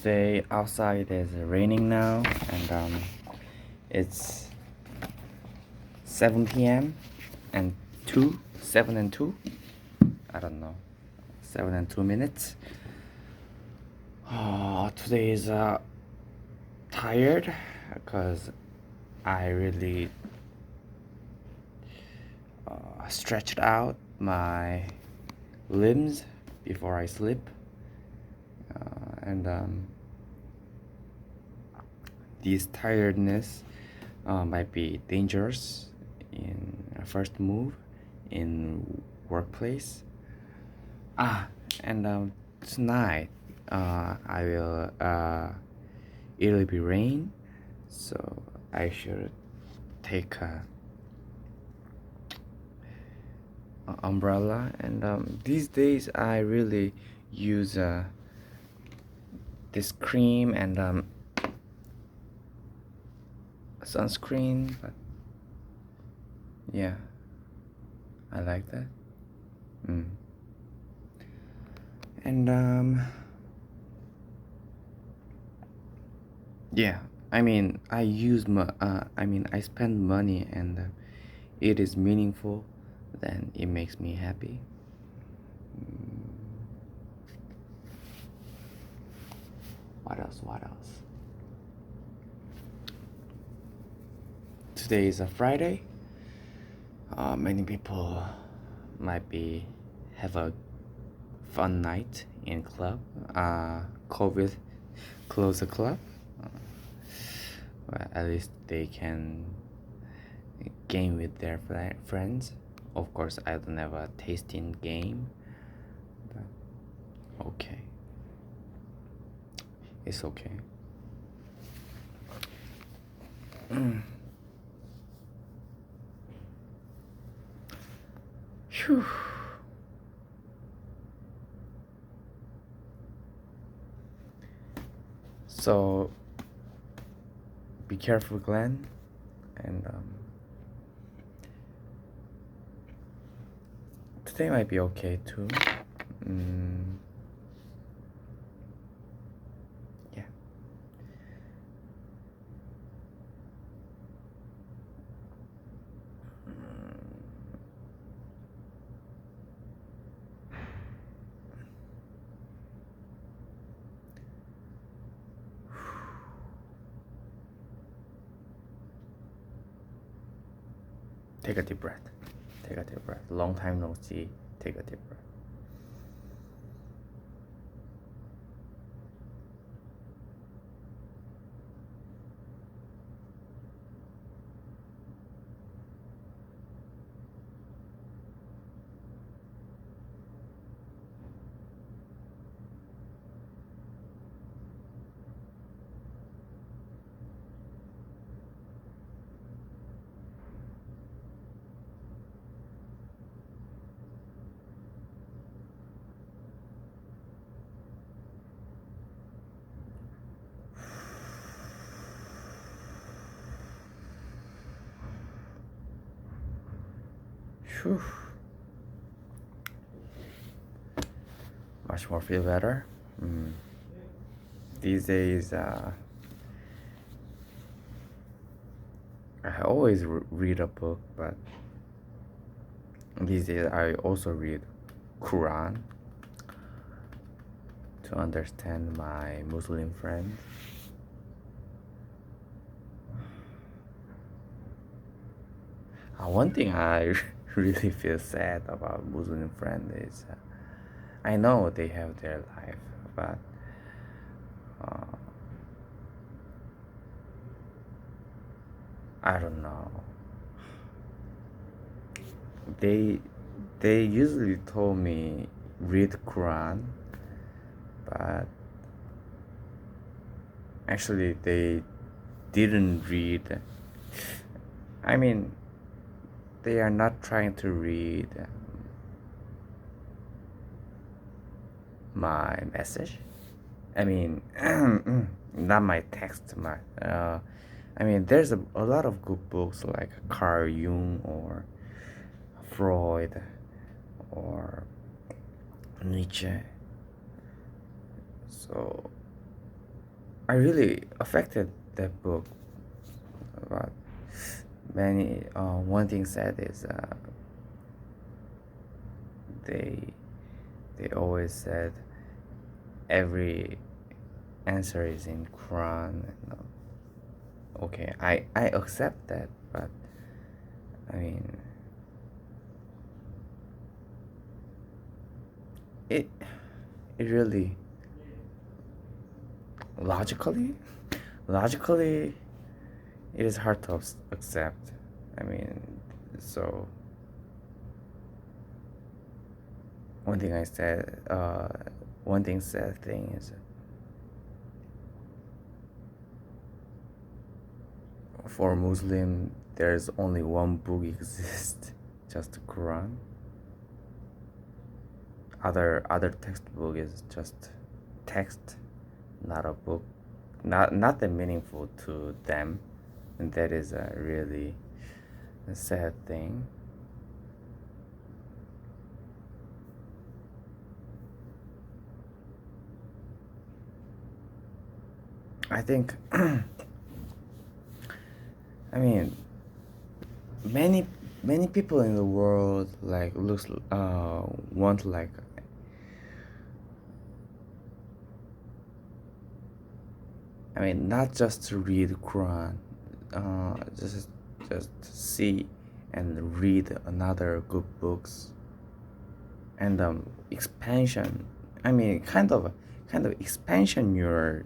Today outside is raining now, and it's 7 p.m. and 7 and 2. I don't know, 7 and 2 minutes. Today is tired because I really stretched out my limbs before I sleep, and this tiredness might be dangerous in a first move in workplace. And tonight it'll be rain, so I should take a umbrella. And these days I really use this cream and sunscreen, but yeah, I like that. And yeah, I spend money, and it is meaningful, then it makes me happy. What else? Today is a Friday. Many people might be have a fun night in club. COVID close the club. Well, at least they can game with their friends. Of course, I don't have a tasting game, but okay, it's okay. Phew. So be careful, Glenn, and today might be okay too. Yeah. Take a deep breath. Long time no see. Take a deep breath. Whew. Much more feel better. These days, I always read a book, but these days I also read Quran to understand my Muslim friends. One thing I really feel sad about Muslim friends is I know they have their life, but I don't know. They usually told me read Quran, but actually they didn't read. I mean, they are not trying to read my message. I mean, not my text. There's a lot of good books like Carl Jung or Freud or Nietzsche. So I really affected that book. But many one thing said is they they always said every answer is in Quran. Okay, I accept that, but I mean it it really logically logically it is hard to accept. I mean, so one thing I said, one thing said thing is for Muslim, there's only one book exists, just the Quran. Other textbook is just text, not a book, not that meaningful to them, and that is a really sad thing. I think, I mean, many many people in the world like looks want like I mean not just to read Quran, just see and read another good books and expansion. I mean kind of expansion your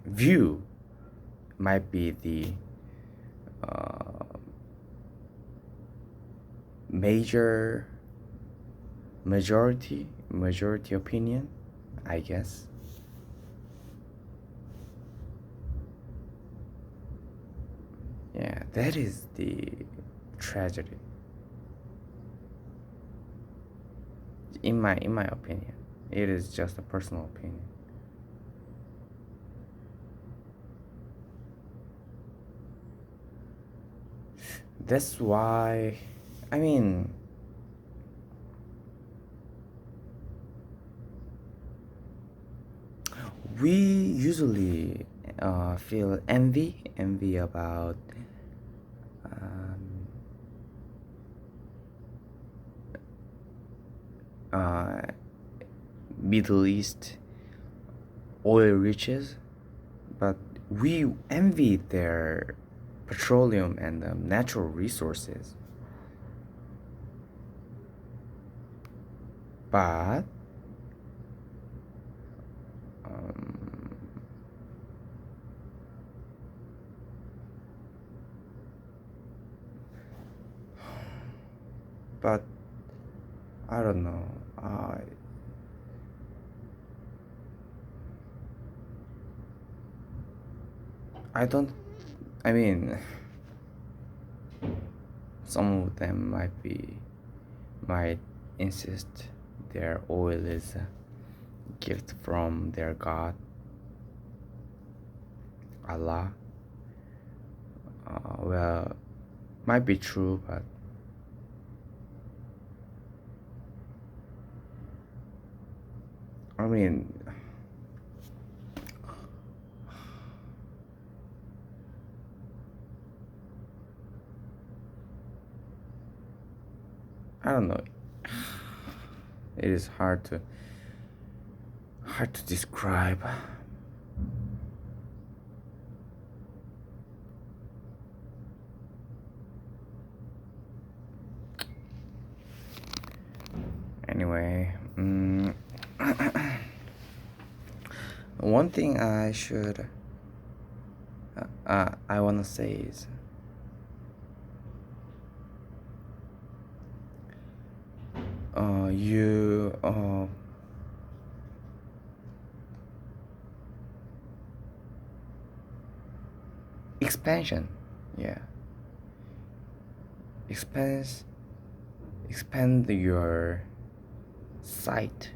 view might be the uh, major majority opinion, I guess. Yeah, that is the tragedy in my opinion. It is just a personal opinion. That's why, I mean, we usually feel envy about um, uh, Middle East oil riches, but we envy their petroleum and natural resources. But um, but I don't know. I don't. I mean, some of them might insist their oil is a gift from their God, Allah. Well, might be true, but I mean, I don't know. It is hard to describe. Anyway, one thing I wanna say is you expansion, yeah, expands expand your sight.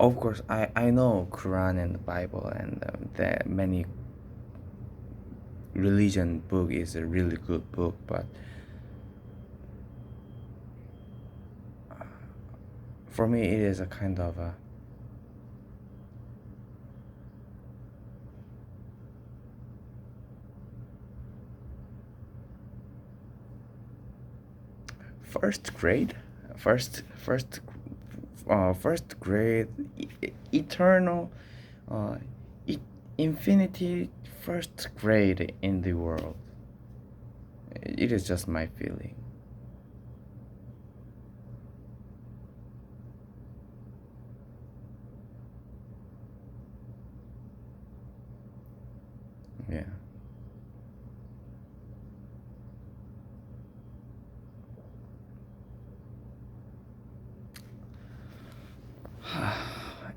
Of course, I know Quran and the Bible and the many religion book is a really good book, but For me, it is a kind of a first grade, first grade, eternal, uh, e- infinity first grade in the world. It is just my feeling. Yeah.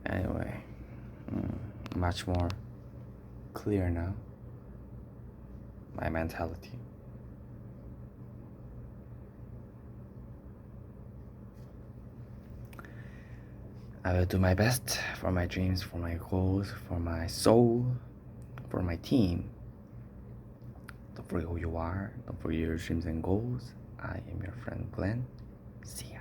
Anyway, much more clear now. My mentality. I will do my best for my dreams, for my goals, for my soul, for my team. Don't forget who you are. Don't forget your dreams and goals. I am your friend Glenn. See ya.